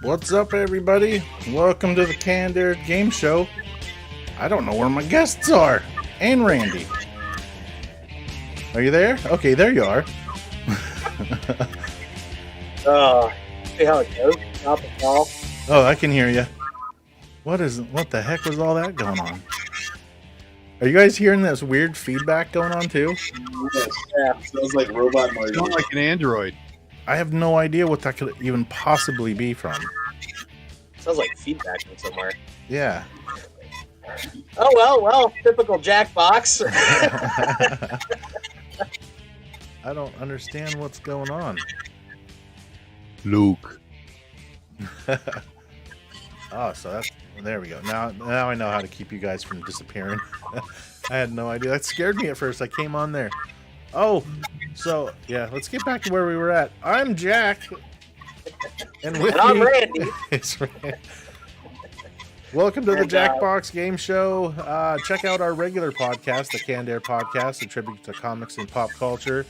What's up, everybody? Welcome to the Canned Air Gameshow. I don't know where my guests are. And Randy. Are you there? Okay, there you are. See how it goes. Drop the ball. Oh, I can hear you. What the heck was all that going on? Are you guys hearing this weird feedback going on too? Yes. Yeah. Sounds like robot noise. Sounds like an android. I have no idea what that could even possibly be from. Sounds like feedback from somewhere. Yeah. Oh, well, typical Jackbox. I don't understand what's going on. Luke. Oh, so that's... There we go. Now I know how to keep you guys from disappearing. I had no idea. That scared me at first. I came on there. Oh, so, yeah, let's get back to where we were at. I'm Jack. And with I'm me Randy. is Randy. Welcome to the Jackbox Game Show. Check out our regular podcast, the Canned Air Podcast, a tribute to comics and pop culture.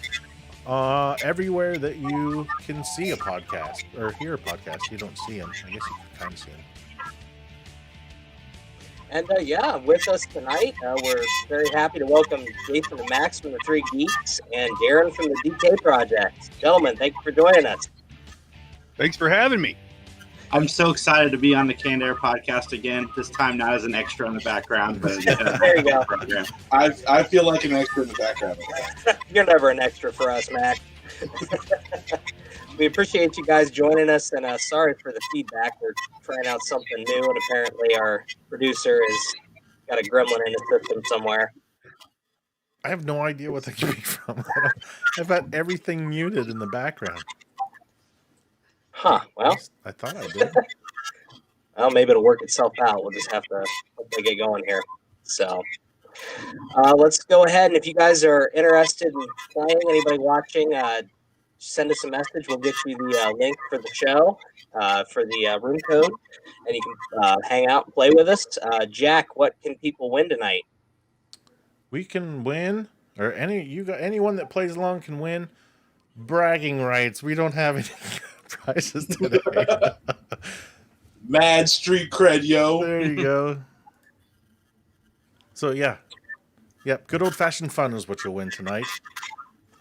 Everywhere that you can see a podcast or hear a podcast, you don't see them. I guess you can kind of see them. And with us tonight, we're very happy to welcome Jason and Max from the Three Geeks and Darren from the DK Project. Gentlemen, thank you for joining us. Thanks for having me. I'm so excited to be on the Canned Air podcast again. This time not as an extra in the background, but there you go. I feel like an extra in the background. You're never an extra for us, Max. We appreciate you guys joining us, and sorry for the feedback. We're trying out something new, and apparently our producer has got a gremlin in his system somewhere. I have no idea what that could be from. I've got everything muted in the background. Huh, well. I thought I did. Well, maybe it'll work itself out. We'll just have to hopefully get going here. So let's go ahead, and if you guys are interested in playing, anybody watching, send us a message. We'll get you the link for the show, for the room code, and you can hang out and play with us. Jack, what can people win tonight? We can win, or anyone that plays along can win bragging rights. We don't have any prizes today. Mad street cred, yo. There you go. So yeah. Yep, good old-fashioned fun is what you'll win tonight.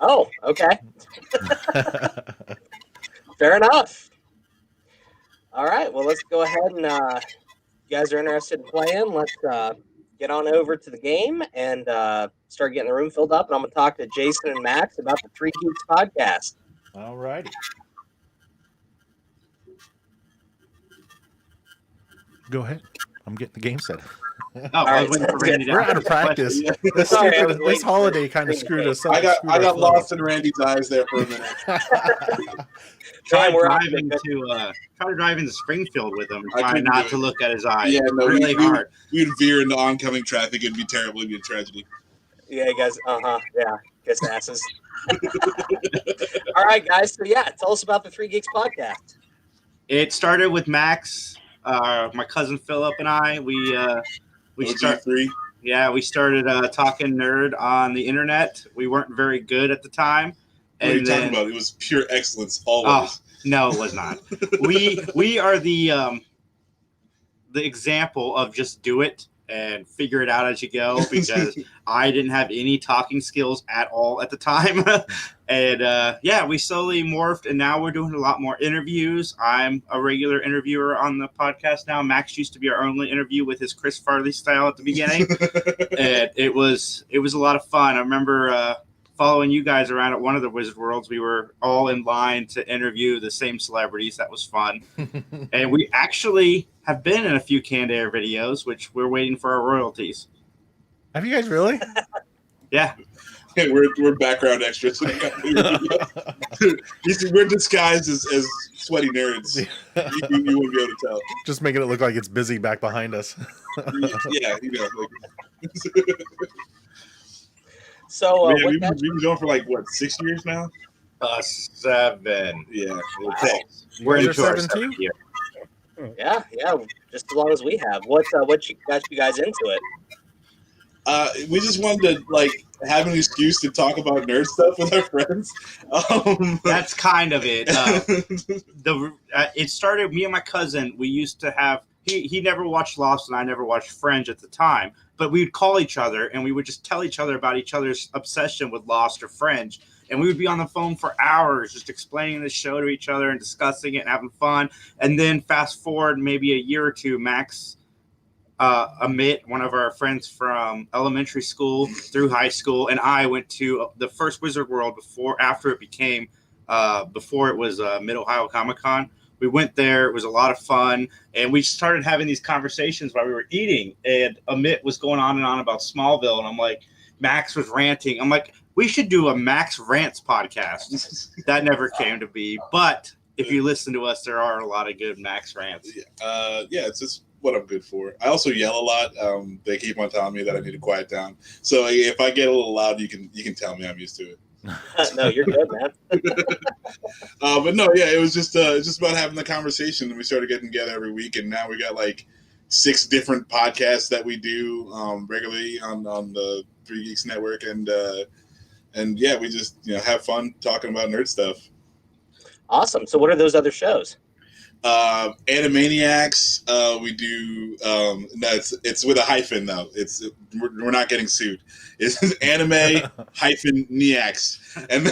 Oh, okay. Fair enough. All right, well, let's go ahead and if you guys are interested in playing, let's get on over to the game and start getting the room filled up. And I'm going to talk to Jason and Max about the Three Geeks podcast. All righty. Go ahead. I'm getting the game set. I was waiting for Randy to We're out of practice. This holiday kind of screwed us up. I got lost in Randy's eyes there for a minute. Try to drive into Springfield with him, trying not to look at his eyes. Yeah, no, really hard. We'd veer into oncoming traffic. It'd be terrible. It'd be a tragedy. Yeah, you guys. Yeah, kiss asses. All right, guys. So yeah, tell us about the Three Geeks podcast. It started with Max, my cousin Philip, and I. We started talking nerd on the internet. We weren't very good at the time. What are you talking about? It was pure excellence always. Oh, no, it was not. we are the example of just do it and figure it out as you go, because I didn't have any talking skills at all at the time. And we slowly morphed, and now we're doing a lot more interviews. I'm a regular interviewer on the podcast now. Max used to be our only interview with his Chris Farley style at the beginning. And it was a lot of fun. I remember following you guys around at one of the Wizard Worlds. We were all in line to interview the same celebrities. That was fun. And we actually have been in a few Canned Air videos, which we're waiting for our royalties. Have you guys really? Yeah. Hey, we're background extras. We're disguised as sweaty nerds. You won't be able to tell. Just making it look like it's busy back behind us. Yeah, So we've been going for 6 years now? 7. Yeah. Wow. We're Is into there our 7 too? 7th year. Yeah, just as long as we have. What got you guys into it? We just wanted to like have an excuse to talk about nerd stuff with our friends. That's kind of it. It started, me and my cousin, we used to have, he never watched Lost and I never watched Fringe at the time, but we would call each other and we would just tell each other about each other's obsession with Lost or Fringe. And we would be on the phone for hours just explaining the show to each other and discussing it and having fun. And then fast forward maybe a year or two, Max, Amit, one of our friends from elementary school through high school, and I went to the first Wizard World after it became, before it was Mid-Ohio Comic-Con. We went there. It was a lot of fun. And we started having these conversations while we were eating. And Amit was going on and on about Smallville. And I'm like, Max was ranting. I'm like, we should do a Max Rants podcast. That never came to be. But if you listen to us, there are a lot of good Max Rants. Yeah, it's just what I'm good for. I also yell a lot. They keep on telling me that I need to quiet down. So if I get a little loud, you can tell me. I'm used to it. No, you're good, man. But no, yeah, it was just about having the conversation, and we started getting together every week, and now we got like 6 different podcasts that we do regularly on the Three Geeks Network, and yeah, we just have fun talking about nerd stuff. Awesome. So what are those other shows? Animaniacs, we do no, it's with a hyphen though. We're not getting sued. It's anime hyphen niacs. And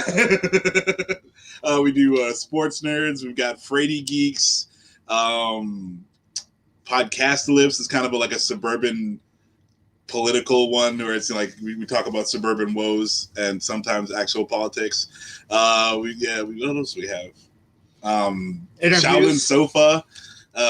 we do sports nerds. We've got Frady Geeks. Podcastalypse is kind of like a suburban political one where it's like we talk about suburban woes and sometimes actual politics. What else do we have? Shaolin Sofa.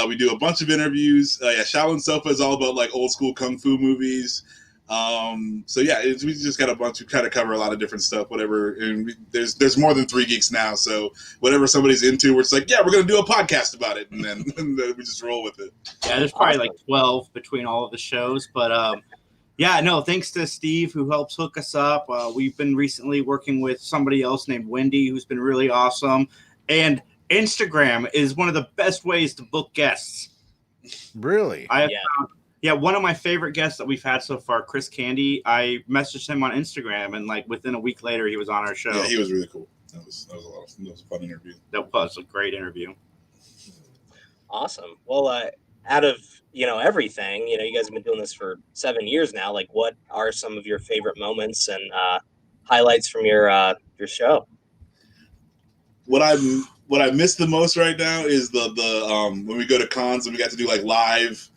We do a bunch of interviews. Shaolin Sofa is all about like old school kung fu movies. So yeah, we just got a bunch. We kind of cover a lot of different stuff, whatever. And there's more than 3 geeks now, so whatever somebody's into, we're just like, yeah, we're gonna do a podcast about it, and then we just roll with it. Yeah, there's probably like 12 between all of the shows, but yeah, no, thanks to Steve who helps hook us up. We've been recently working with somebody else named Wendy, who's been really awesome, and Instagram is one of the best ways to book guests. Really? I have found, one of my favorite guests that we've had so far, Chris Candy. I messaged him on Instagram, and like within a week later, he was on our show. Yeah, he was really cool. That was a fun interview. That was a great interview. Awesome. Well, out of everything, you guys have been doing this for 7 years now. Like, what are some of your favorite moments and highlights from your show? What I miss the most right now is the when we go to cons and we got to do like live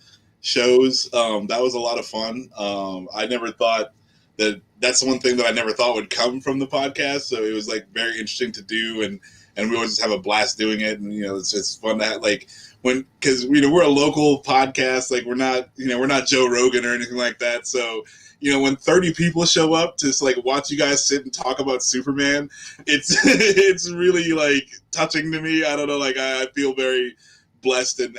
shows. That was a lot of fun. I never thought that's one thing that I never thought would come from the podcast. So it was like very interesting to do, and we always just have a blast doing it. And it's fun to have, like, because we're a local podcast, like we're not Joe Rogan or anything like that. So when 30 people show up to like watch you guys sit and talk about Superman, it's really like touching to me. I don't know, like I feel very blessed, and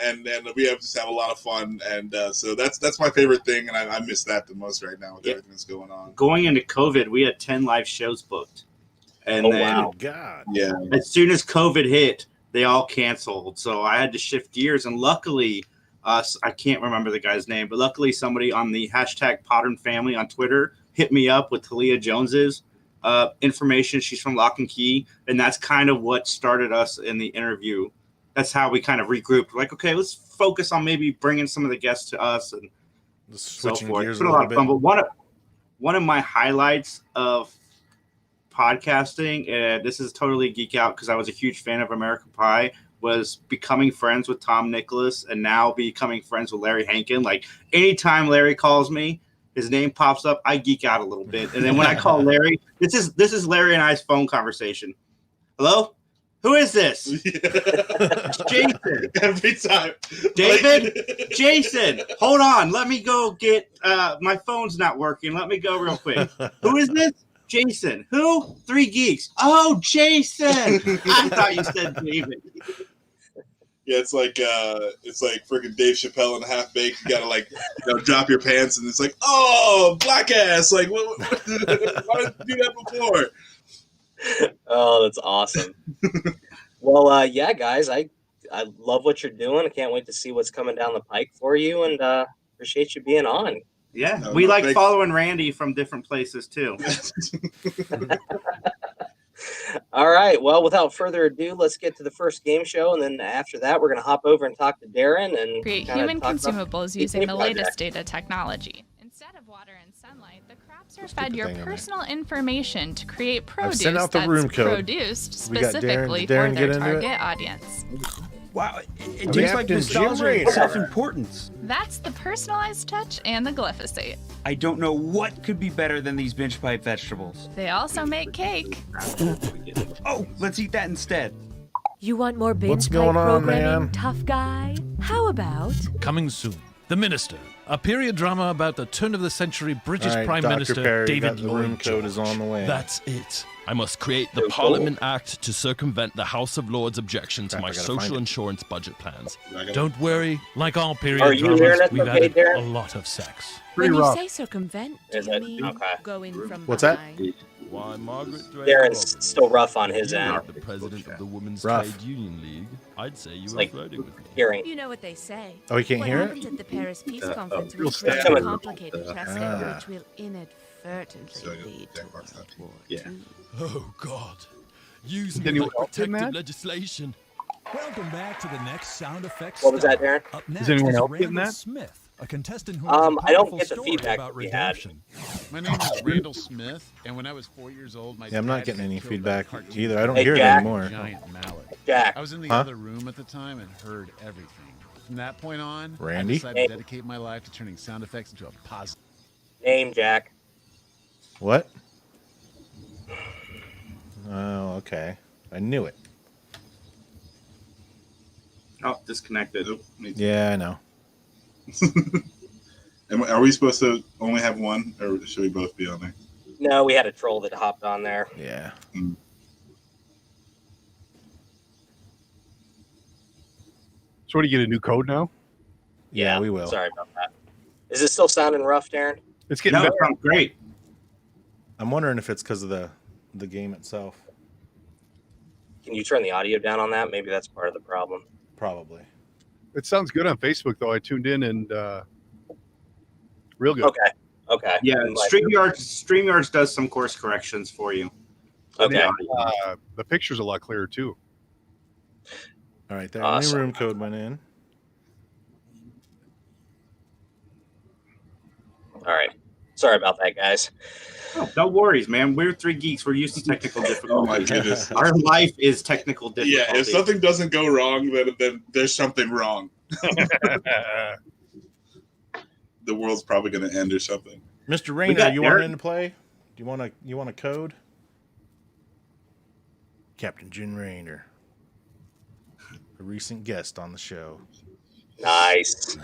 we just have a lot of fun, and so that's my favorite thing, and I miss that the most right now with everything that's going on. Going into COVID, we had 10 live shows booked, and wow. God, yeah. As soon as COVID hit, they all canceled. So I had to shift gears, and luckily, I can't remember the guy's name, but luckily somebody on the hashtag Podern Family on Twitter hit me up with Talia Jones's information. She's from Lock and Key, and that's kind of what started us in the interview. That's how we kind of regrouped. Like, okay, let's focus on maybe bringing some of the guests to us and so forth. It's been a lot of fun. But one of my highlights of podcasting, and this is totally geek out because I was a huge fan of American Pie, was becoming friends with Tom Nicholas and now becoming friends with Larry Hankin. Like, anytime Larry calls me, his name pops up, I geek out a little bit. And then when I call Larry, this is Larry and I's phone conversation. Hello? Who is this? It's Jason. Every time. David? Jason, hold on. Let me go get my phone's not working. Let me go real quick. Who is this? Jason. Who? 3 Geeks. Oh, Jason. I thought you said David. Yeah, it's like freaking Dave Chappelle and Half Baked. You gotta like drop your pants, and it's like, oh, black ass. Like, why didn't you do that before? Oh, that's awesome. Well, yeah, guys, I love what you're doing. I can't wait to see what's coming down the pike for you, and appreciate you being on. Yeah, No, we no, like thanks. following Randy from different places too. All right. Well, without further ado, let's get to the first game show, and then after that, we're going to hop over and talk to Darren and Create kinda human talk about consumables the using the game project. latest data technology. Instead of water and sunlight, the crops are Just keep fed the your thing on there. personal information to create I've produce sent out the that's room code. produced We got Darren- specifically did Darren for get their into it? target audience. Wow, it I'm tastes like Captain Jim nostalgia Rader. and self-importance. That's the personalized touch and the glyphosate. I don't know what could be better than these bench pipe vegetables. They also make cake. Oh, let's eat that instead. You want more binge What's pipe going on, programming, man? tough guy? How about Coming soon, The Minister, a period drama about the turn-of-the-century British All right, Prime Dr. Minister Perry, David the room Lloyd code George. is on the way. That's it. I must create the So Parliament Act to circumvent the House of Lords' objection to Crap, my I gotta social find it. insurance budget plans. I gotta- Don't worry, like all period Are you dramas, hearing us we've okay, added Darren? a lot of sex. when Pretty you rough. say circumvent? Do Is you it? mean Okay. go in from What's that? behind? Why, Margaret Darren's still rough on his end. the president of the Women's Rough. Trade Union League. I'd say you It's were like flirting with me. hearing. You know what they say. Oh, you can't What hear it? happens at the Paris Peace Conference real will create sad. a complicated precedent Ah. which will inadvertently So I got lead to Jackbox World that. War Yeah. II. Oh, God. Use Did me anyone like else in protective that? legislation. Welcome back to the next sound effects. What was that, stop. Darren? Up next Is anyone is else getting Randall that? Smith, a contestant who I don't has a powerful get the story feedback about we had. redemption. My name is Randall Smith, and when I was 4 years old, my Yeah, I'm not dad getting got any killed by a feedback cartoon either. I don't Hey, hear it Jack. anymore. giant mallet. Jack. I was in the Huh? other room at the time and heard everything. From that point on, Randy? I decided to dedicate my life to turning sound effects into a positive. Name, Jack. What? Oh, okay. I knew it. Oh, disconnected. Nope, me too. Yeah, I know. Are we supposed to only have one, or should we both be on there? No, we had a troll that hopped on there. Yeah. So what, do you get a new code now? Yeah, we will. Sorry about that. Is it still sounding rough, Darren? It's getting No, it better. sounds great. I'm wondering if it's because of the game itself. Can you turn the audio down on that? Maybe that's part of the problem. Probably. It sounds good on Facebook, though. I tuned in and real good. Okay. Okay. Yeah, Like- StreamYards does some course corrections for you. Okay. The picture's a lot clearer, too. All right, that Awesome. new room code went in. All right. Sorry about that, guys. Oh, no worries, man. We're three geeks. We're used to technical Oh my difficulties. goodness. Our life is technical difficulty. Yeah, if something doesn't go wrong, then there's something wrong. The world's probably going to end or something. Mr. Rayner, got you Derek. want in to play? Do you want a code? Captain Jim Rayner, a recent guest on the show. Nice.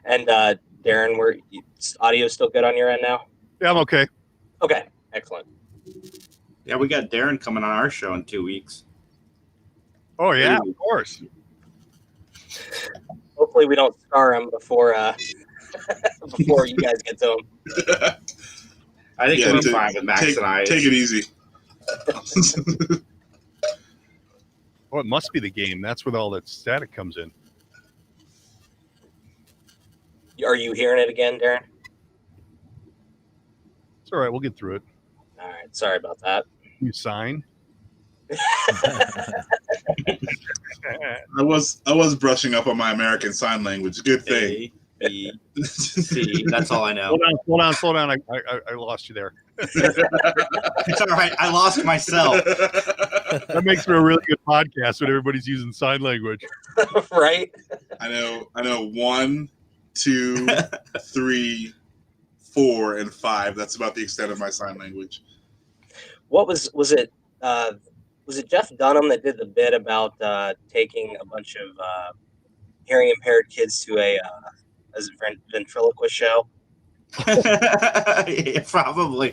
And Darren, audio still good on your end now? Yeah, I'm okay. Okay. Excellent. Yeah, we got Darren coming on our show in 2 weeks. Oh, yeah, of course. Hopefully, we don't scar him before before you guys get to him. I think we'll be fine with Max and I. Take it easy. Oh, it must be the game. That's where all that static comes in. Are you hearing it again, Darren? It's all right. We'll get through it. All right. Sorry about that. You sign. I was brushing up on my American Sign Language. Good thing. A, B, C. That's all I know. Slow down. I lost you there. It's all right. I lost myself. That makes for a really good podcast when everybody's using sign language. Right? I know 1, 2, 3, 4, and 5. That's about the extent of my sign language. What was it? Was it Jeff Dunham that did the bit about taking a bunch of hearing impaired kids to a ventriloquist show? Yeah, probably.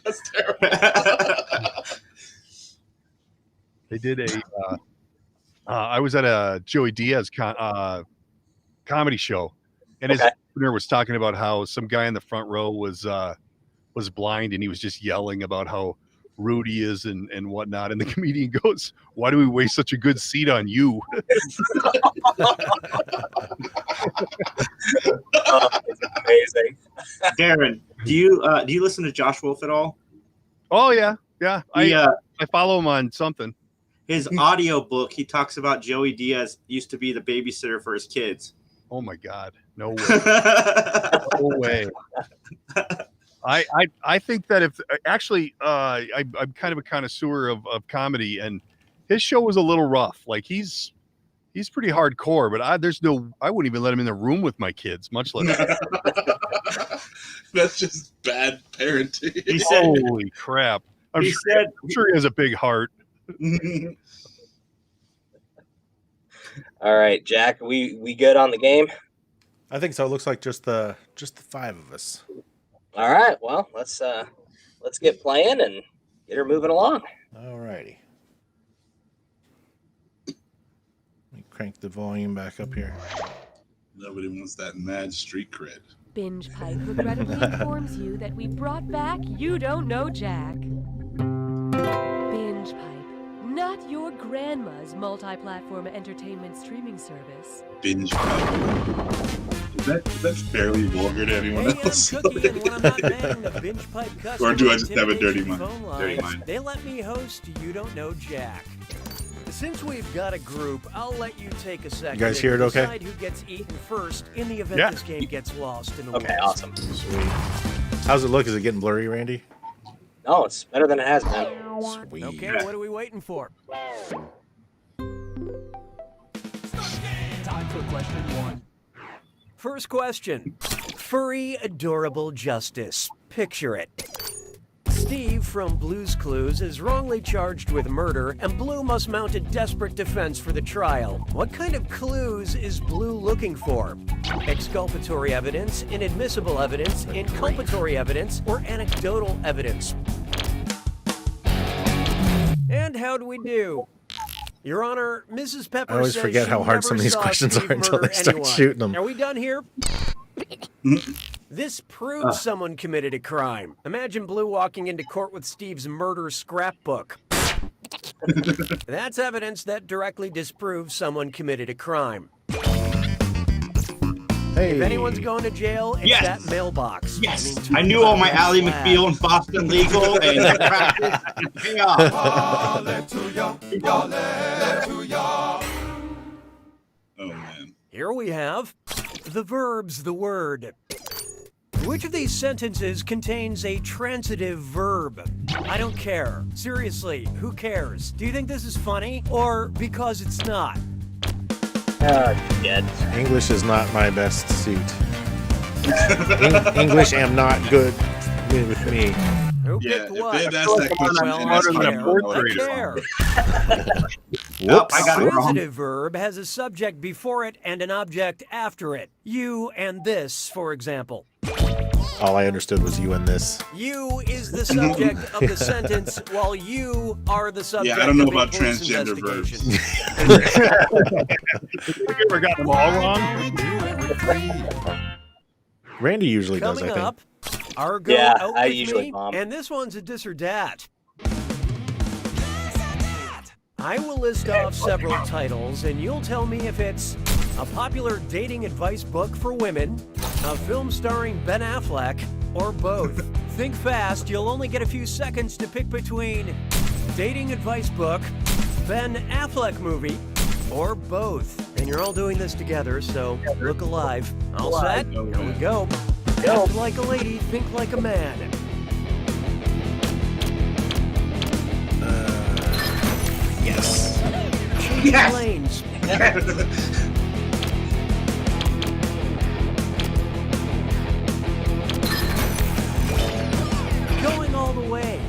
That's terrible. They did a. I was at a Joey Diaz comedy show, and his opener was talking about how some guy in the front row was blind, and he was just yelling about how Rudy is and whatnot. And the comedian goes, "Why do we waste such a good seat on you?" Oh, it's amazing. Darren, do you listen to Josh Wolf at all? Oh yeah. I follow him on something. His audio book, he talks about Joey Diaz used to be the babysitter for his kids. Oh my God. No way. No way. I think that if actually I'm kind of a connoisseur of comedy, and his show was a little rough. Like he's pretty hardcore, but I wouldn't even let him in the room with my kids, much less. That's just bad parenting. He said, holy crap. I'm sure he has a big heart. All right, Jack, we good on the game? I think so. It looks like just the 5 of us. All right, well, let's get playing and get her moving along. All righty. Let me crank the volume back up here. Nobody wants that mad street cred. Binge Pipe regrettably informs you that we brought back You Don't Know Jack. Binge Pipe, not your grandma's multi-platform entertainment streaming service. Binge pipe. Is that fairly vulgar to anyone else? Or do I just have a dirty mind? Dirty mind. They let me host You Don't Know Jack. Since we've got a group, I'll let you take a second. You guys hear it okay? Decide who gets eaten first in the event this game gets lost in the Okay, woods. awesome. Sweet. How's it look? Is it getting blurry, Randy? No, it's better than it has been. Sweet. Okay, what are we waiting for? Time for question 1. First question. Furry, adorable justice. Picture it. Steve from Blue's Clues is wrongly charged with murder, and Blue must mount a desperate defense for the trial. What kind of clues is Blue looking for? Exculpatory evidence, inadmissible evidence, inculpatory evidence, or anecdotal evidence? And how do we do? Your Honor, Mrs. Pepper I always says forget she how hard never some of these saw questions Steve are until murder they start anyone. shooting them. Are we done here? This proves someone committed a crime. Imagine Blue walking into court with Steve's murder scrapbook. That's evidence that directly disproves someone committed a crime. Hey. If anyone's going to jail, it's that mailbox. Yes, I knew all my Ally McBeal and Boston Legal and pay off. Oh man. Here we have the verbs, the word. Which of these sentences contains a transitive verb? I don't care. Seriously, who cares? Do you think this is funny or because it's not? Dead. English is not my best suit. English am not good with me. Who Yeah, picked if what? they had asked that question, Well, then that's I fine. care. I care. Nope, I got it wrong. Transitive verb has a subject before it and an object after it. You and this, for example. All I understood was you and this. You is the subject of the sentence, while you are the subject. Yeah, I don't know of a about police transgender investigation. Have you ever got them all wrong? Randy usually does, Coming I think. up, Argo Yeah, out I with usually me, bomb. and this one's a dis or dat. I will list off several titles, and you'll tell me if it's a popular dating advice book for women, a film starring Ben Affleck, or both. Think fast, you'll only get a few seconds to pick between dating advice book, Ben Affleck movie, or both. And you're all doing this together, so look alive. All set? Here we go. Act like a lady, think like a man. Yes. Change lanes. Going all the way.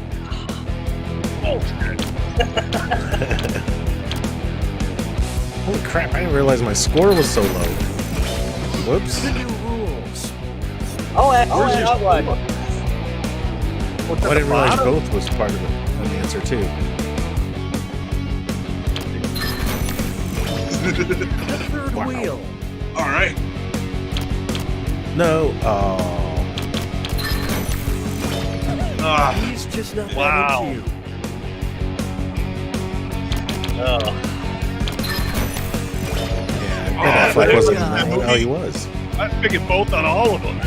Holy crap, I didn't realize my score was so low. Whoops. The new rules. I got one. Oh, I didn't realize both was part of an answer, too. The third wheel. All right. No. Oh. He's just not Wow. that into you. Ben Affleck wasn't in that one. Oh, he was. I'm picking both on all of them.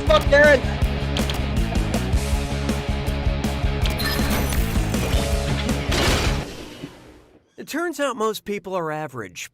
Fuck Darren. It turns out most people are average.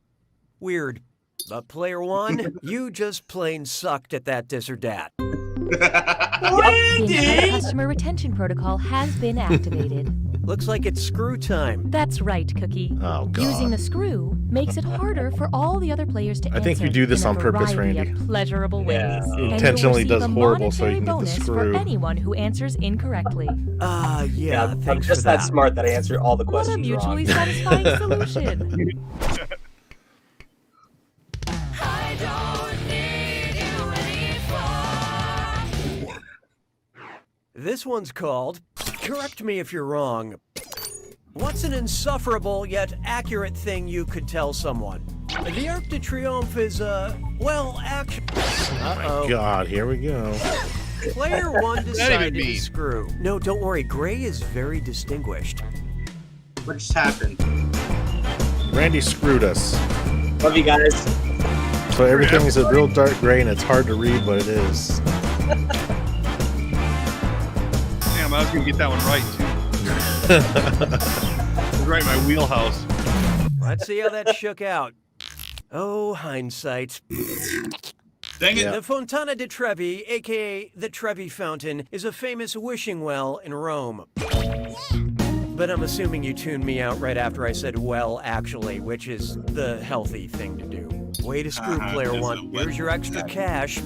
Weird. But player one, you just plain sucked at that this or that. The customer retention protocol has been activated. Looks like it's screw time. That's right, Cookie. Oh, God. Using the screw makes it harder for all the other players to answer. I think you do this in a on purpose, variety Randy. of pleasurable ways. Yeah. He And intentionally you'll does receive a horrible so he monetary can get the bonus screw. for anyone who answers incorrectly. Yeah, I'm thanks just for that that. smart that I answered all the What a questions mutually wrong. satisfying solution. This one's called, correct me if you're wrong, what's an insufferable yet accurate thing you could tell someone? The Arc de Triomphe is, well, actually... Oh my God, here we go. Player one even decided to mean? screw. No, don't worry, Gray is very distinguished. What just happened? Randy screwed us. Love you guys. So everything is a real dark gray and it's hard to read, but it is. Damn, I was gonna get that one right too. Right, my wheelhouse. Let's see how that shook out. Oh, hindsight. Dang it. The Fontana di Trevi, aka the Trevi Fountain, is a famous wishing well in Rome. But I'm assuming you tuned me out right after I said, well, actually, which is the healthy thing to do. Way to screw, player one. Here's your extra cash.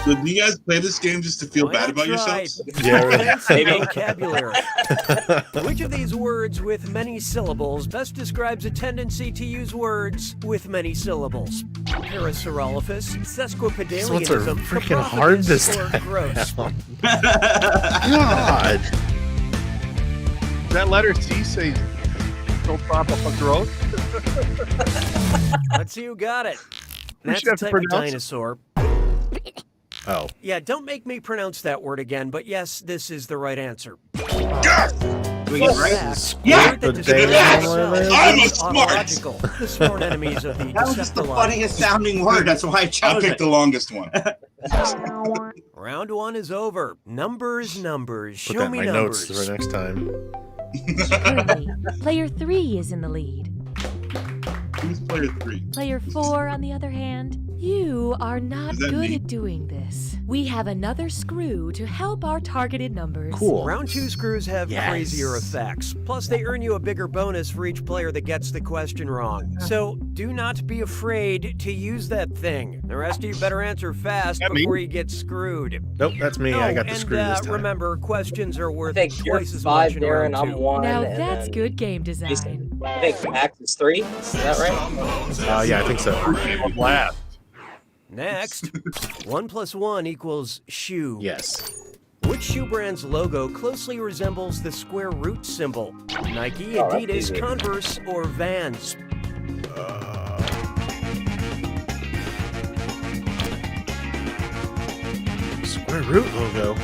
So do you guys play this game just to feel bad about yourselves? Yeah, right. Fancy vocabulary. Which of these words with many syllables best describes a tendency to use words with many syllables? Parasaurolophus, These ones are sesquipedalianism, freaking hard this or time. gross. God. Does that letter C say don't prop up a growth? Let's see who got it. That's should the have to type of pronounce it. dinosaur. Oh. Yeah, don't make me pronounce that word again, but yes, this is the right answer. Do we get it right? Yeah! The damn I'm a smart. The sworn enemies of the That was just the Decepticons. funniest sounding word. That's why I I chose picked it. the longest one. Round one is over. Numbers. Put Show that in me my numbers. notes for next time. Currently, player 3 is in the lead. Who's player 3? Player 4, on the other hand, you are not Is that good me? at doing this. We have another screw to help our targeted numbers. Cool. Round two screws have Yes. crazier effects. Plus, they earn you a bigger bonus for each player that gets the question wrong. So, do not be afraid to use that thing. The rest of you better answer fast That me? before you get screwed. Nope, that's me. I got the and, screw this time. remember, questions are worth I think you're twice as much 5, in Darren. round I'm two. 1. Now and that's then good game design. I think Max is 3. Is that right? Yeah, I think so. Last. Next, 1 + 1 equals shoe. Yes. Which shoe brand's logo closely resembles the square root symbol? Nike, Oh, that's Adidas, easy. Converse, or Vans? Square root logo.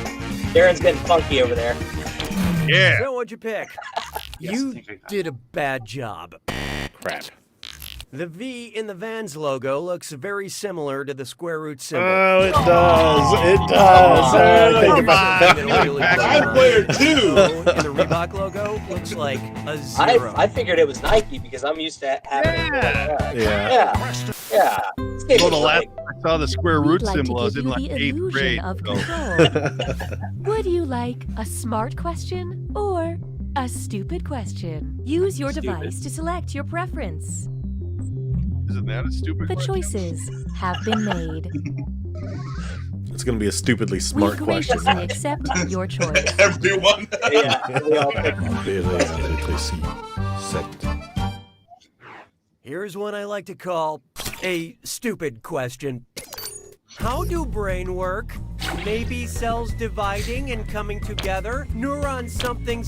Darren's getting funky over there. Yeah. So what'd you pick? Yes, I You think I got did a bad job. Crap. The V in the Vans logo looks very similar to the square root symbol. Oh, it does. It does. I think about I'm player 2. And the Reebok logo looks like a zero. I figured it was Nike because I'm used to having. Yeah. Yeah. This game Well, the is last like- time I saw the square root We'd like to symbol, I was give in you like the 8th illusion grade. of so- control. Would you like a smart question or a stupid question? Use your device to select your preference. Isn't that a stupid The question? choices have been made. It's going to be a stupidly We smart question. graciously accept your choice. Everyone. Yeah, we all picked. Here's one I like to call a stupid question. How do brain work? Maybe cells dividing and coming together? Neurons something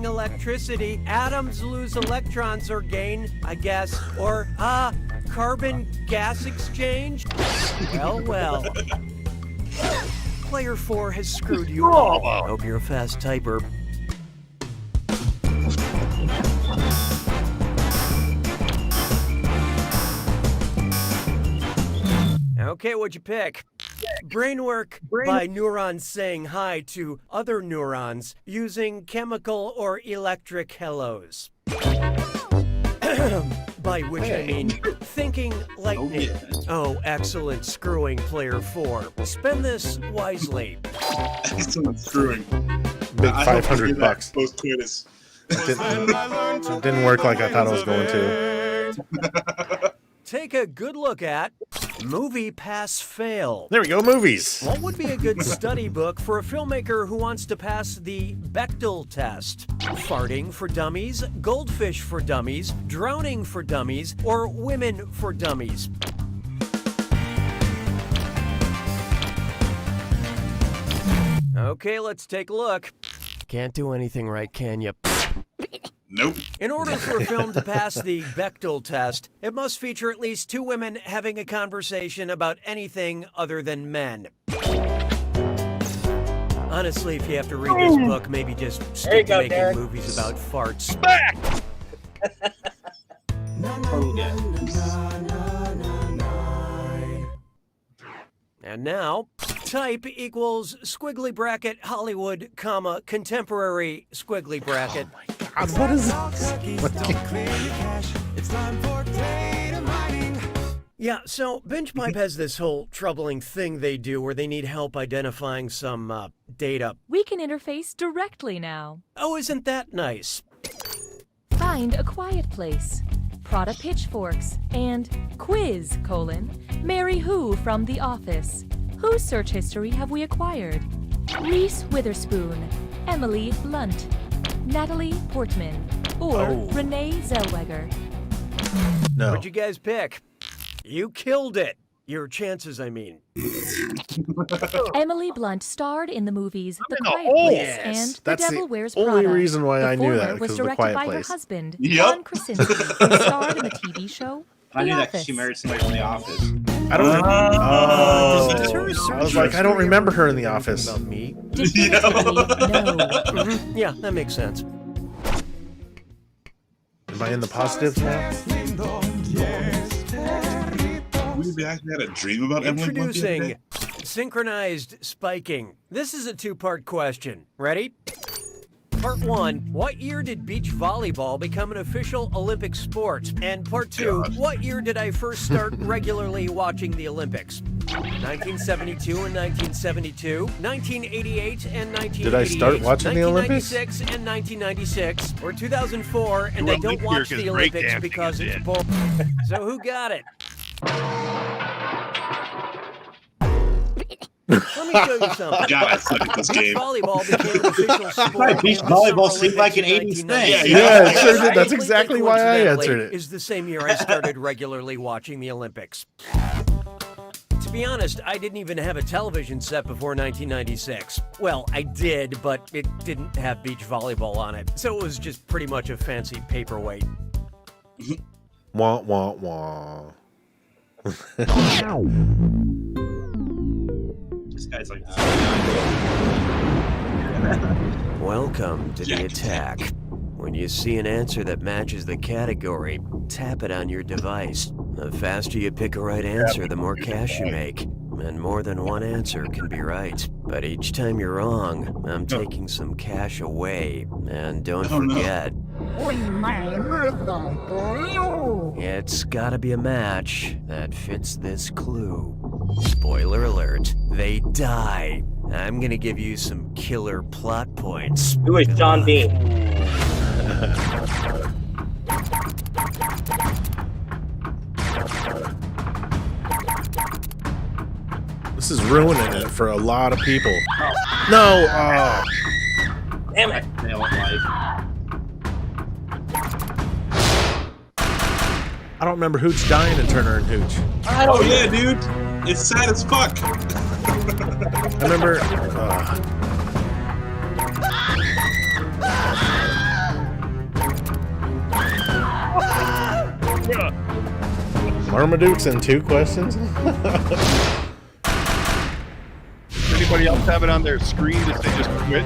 electricity? Atoms lose electrons or gain, I guess. Or, carbon gas exchange? Well. Player 4 has screwed you all. Hope you're a fast typer. Okay, what'd you pick? Brainwork by neurons saying hi to other neurons using chemical or electric hellos. By which I mean thinking lightning. Oh, excellent screwing, Player 4. Spend this wisely. Excellent screwing. Big $500. Post-coitus. It didn't work like I thought it was going to. Take a good look at Movie Pass Fail. There we go, movies. What would be a good study book for a filmmaker who wants to pass the Bechdel test? Farting for Dummies, Goldfish for Dummies, Drowning for Dummies, or Women for Dummies? Okay, let's take a look. Can't do anything right, can you? Nope. In order for a film to pass the Bechdel test, it must feature at least two women having a conversation about anything other than men. Honestly, if you have to read this book, maybe just stick to making Derek. movies about farts. And now, type equals squiggly bracket Hollywood, comma, contemporary squiggly bracket. God, what is Yeah, so BingePipe has this whole troubling thing they do where they need help identifying some data. We can interface directly now. Oh, isn't that nice? Find a quiet place. Prada pitchforks. And quiz, marry who from The Office. Whose search history have we acquired? Reese Witherspoon, Emily Blunt, Natalie Portman, or Renee Zellweger. No. What'd you guys pick? You killed it. Your chances, I mean. Emily Blunt starred in the movies The in the Quiet hole. Place Yes. and The That's Devil the Wears only Prada. reason why I knew that, The former was because of The directed Quiet by her Place. husband, Yep. John Krasinski, who starred in the TV show I knew The that 'cause Office. she married somebody from The Office. I don't remember. Does her I search was like, I don't history remember her in ever The say anything Office. About me? Definitively no. Yeah, that makes sense. Am I in the positives now? We actually had a dream about Emily Blunt the other Introducing day. Synchronized Spiking. This is a two-part question. Ready? Part 1, what year did beach volleyball become an official Olympic sport? And part 2, what year did I first start regularly watching the Olympics? 1972 and 1972, 1988 and 1988. Did I start watching the Olympics? 1996 and 1996, or 2004, and You're I don't up here watch 'cause the Olympics breakdancing because is it's in. boring. So who got it? Let me show you something. God, I suck at this Beach game. volleyball became an official sport. Beach in the Summer volleyball seemed like an Olympics in 80s thing. 1990. Yeah, it sure did. That's Completely exactly why I coincidentally answered it. Is the same year I started regularly watching the Olympics. To be honest, I didn't even have a television set before 1996. Well, I did, but it didn't have beach volleyball on it, so it was just pretty much a fancy paperweight. Wah, wah, wah. This guy's like, Welcome to the attack. When you see an answer that matches the category, tap it on your device. The faster you pick a right answer, the more cash you make. And more than one answer can be right. But each time you're wrong, I'm taking some cash away. And don't forget, it's gotta be a match that fits this clue. Spoiler alert, they die. I'm gonna give you some killer plot points. Who is John Bean? This is ruining it for a lot of people. No! Oh. Damn it. Nail of life. I don't remember Hooch dying in Turner and Hooch. Oh yeah, dude. It's sad as fuck. I remember. Marmaduke's in 2 questions? anybody else have it on their screen that they just quit?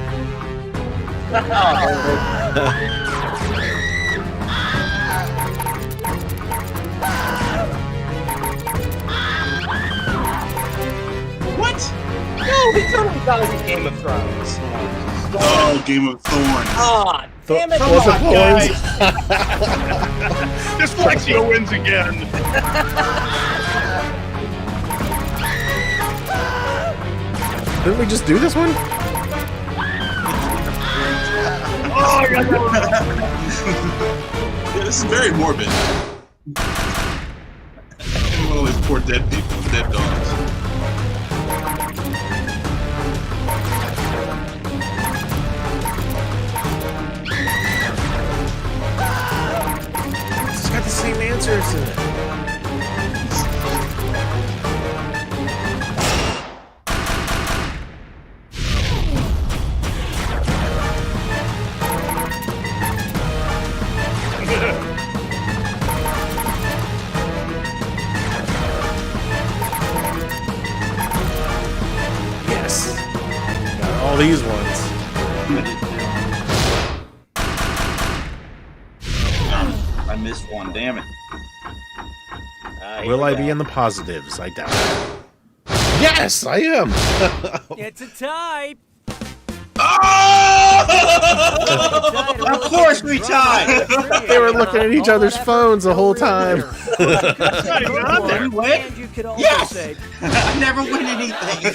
What? No, we totally thought it was Game of Thrones. Oh, Game of Thorns. Ah, damn it. Was it Thorns? Dyslexia wins again. Didn't we just do this one? Oh, I got Yeah, this is very morbid. One of these poor dead people, dead dogs. It's got the same answers in it. Yes. Got all these ones. I missed one. Damn it. Will I be in the positives? I doubt it. Yes, I am. It's a tie. Of course we tied. They were looking at each other's phones the whole time. Yes! I never win anything.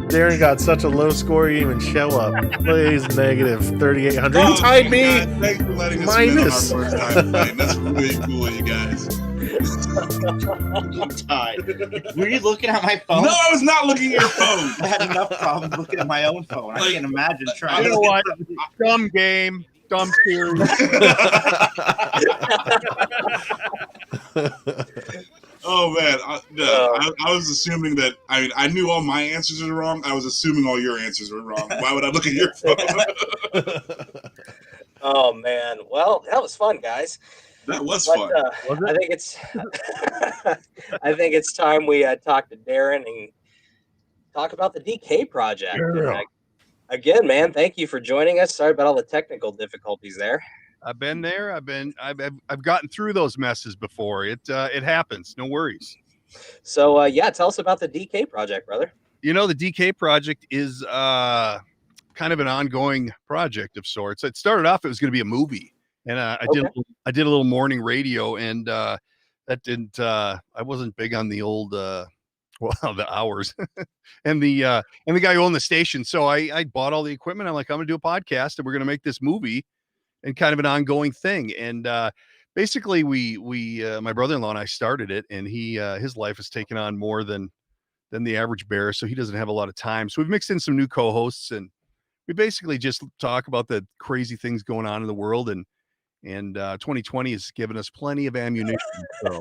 Darren got such a low score he didn't even show up. Plays negative 3,800. You tied me. Thanks for letting us Minus. win on our first time playing. That's really cool, you guys. I'm tied. Were you looking at my phone? No, I was not looking at your phone. I had enough problems looking at my own phone. I can't imagine trying. You know what? Dumb game. Dumb series. Oh man, I was assuming that. I mean, I knew all my answers were wrong. I was assuming all your answers were wrong. Why would I look at your phone? Oh man, well, that was fun, guys. That was fun. I think it's, I think it's time we talk to Darren and talk about the DK project. Yeah. Again, man, thank you for joining us. Sorry about all the technical difficulties there. I've been there. I've gotten through those messes before. It happens. No worries. So yeah, tell us about the DK project, brother. You know, the DK project is kind of an ongoing project of sorts. It started off, it was going to be a movie, and I did a little morning radio, and that didn't. I wasn't big on the old the hours and the guy who owned the station. So I bought all the equipment. I'm like, I'm gonna do a podcast, and we're gonna make this movie, and kind of an ongoing thing. And basically, we my brother-in-law and I started it, and he his life has taken on more than the average bear, so he doesn't have a lot of time. So we've mixed in some new co-hosts, and we basically just talk about the crazy things going on in the world, and 2020 has given us plenty of ammunition. So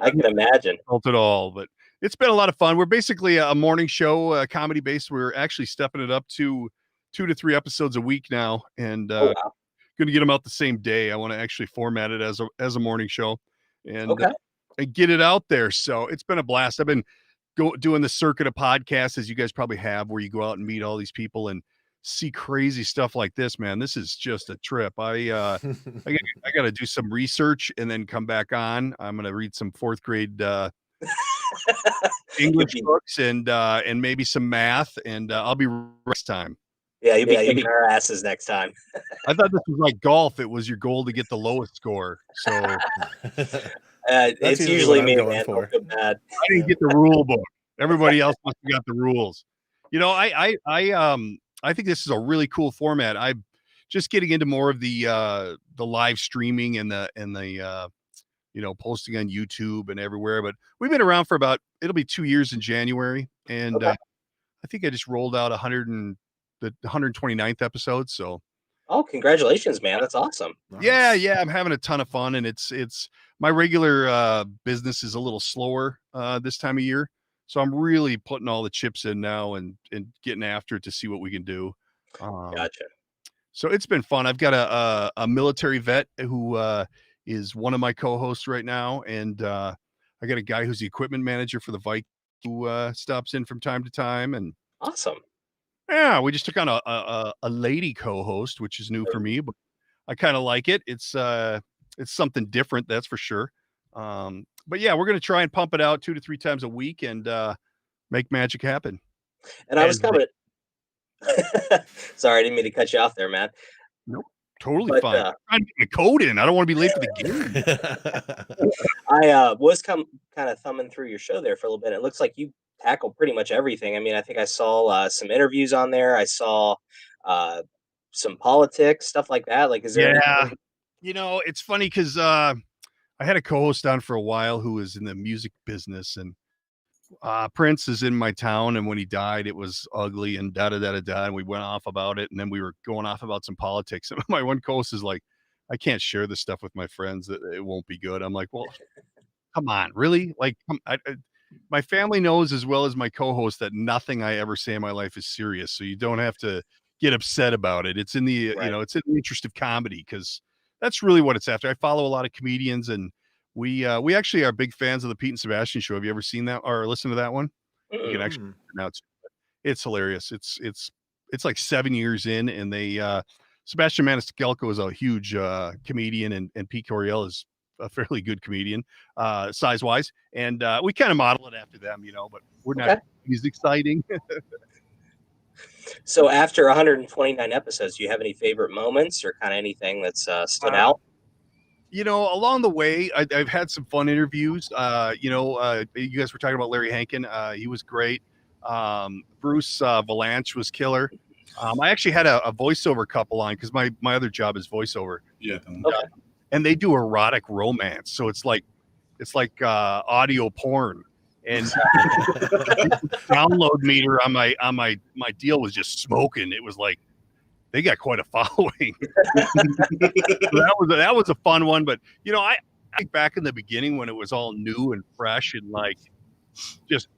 I can imagine. Felt it all, but it's been a lot of fun. We're basically a morning show, comedy based. We're actually stepping it up to 2 to 3 episodes a week now, and going to get them out the same day. I want to actually format it as a morning show, and get it out there. So it's been a blast. I've been doing the circuit of podcasts, as you guys probably have, where you go out and meet all these people and see crazy stuff like this, man. This is just a trip. I got to do some research and then come back on. I'm going to read some 4th grade English books and maybe some math, and I'll be next time. Yeah, you'll be kicking our asses next time. I thought this was like golf. It was your goal to get the lowest score. So it's usually me, man. I didn't get the rule book. Everybody else must have got the rules. You know, I think this is a really cool format. I'm just getting into more of the live streaming and the posting on YouTube and everywhere. But we've been around for it'll be 2 years in January, and I think I just rolled out the 129th episode. So, oh, congratulations, man! That's awesome. Nice. Yeah, I'm having a ton of fun, and it's my regular business is a little slower this time of year. So I'm really putting all the chips in now and getting after it to see what we can do. Gotcha. So it's been fun. I've got a military vet who is one of my co-hosts right now. And I got a guy who's the equipment manager for the Vikings. who stops in from time to time, and awesome. Yeah, we just took on a lady co-host, which is new for me, but I kind of like it. It's something different, that's for sure. But yeah, we're gonna try and pump it out 2 to 3 times a week and make magic happen. And I was coming. Sorry, I didn't mean to cut you off there, man. Nope, totally fine. I'm trying to get my code in. I don't want to be late for the game. I was kind of thumbing through your show there for a little bit. It looks like you tackle pretty much everything. I mean, I think I saw some interviews on there. I saw some politics, stuff like that. Like, is there? Yeah, it's funny because I had a co-host on for a while who was in the music business, and Prince is in my town, and when he died, it was ugly and and we went off about it, and then we were going off about some politics. And my one co-host is like, I can't share this stuff with my friends; that it won't be good. I'm like, well, come on, really? Like, my family knows as well as my co-host that nothing I ever say in my life is serious, so you don't have to get upset about it. It's in the it's in the interest of comedy, because that's really what it's after. I follow a lot of comedians, and we actually are big fans of the Pete and Sebastian show. Have you ever seen that or listened to that one? You can actually it's hilarious. It's like 7 years in, and they Sebastian Maniscalco is a huge comedian, and Pete Coriel is a fairly good comedian size wise, and we kind of model it after them, but we're not as exciting. So after 129 episodes, do you have any favorite moments or kind of anything that's stood out? Along the way, I've had some fun interviews. You guys were talking about Larry Hankin. He was great. Bruce Valanche was killer. I actually had a voiceover couple on, because my other job is voiceover. Yeah. And they do erotic romance, so it's like audio porn. And download meter on my deal was just smoking. It was like they got quite a following. So that was a fun one. But I think back in the beginning when it was all new and fresh and like just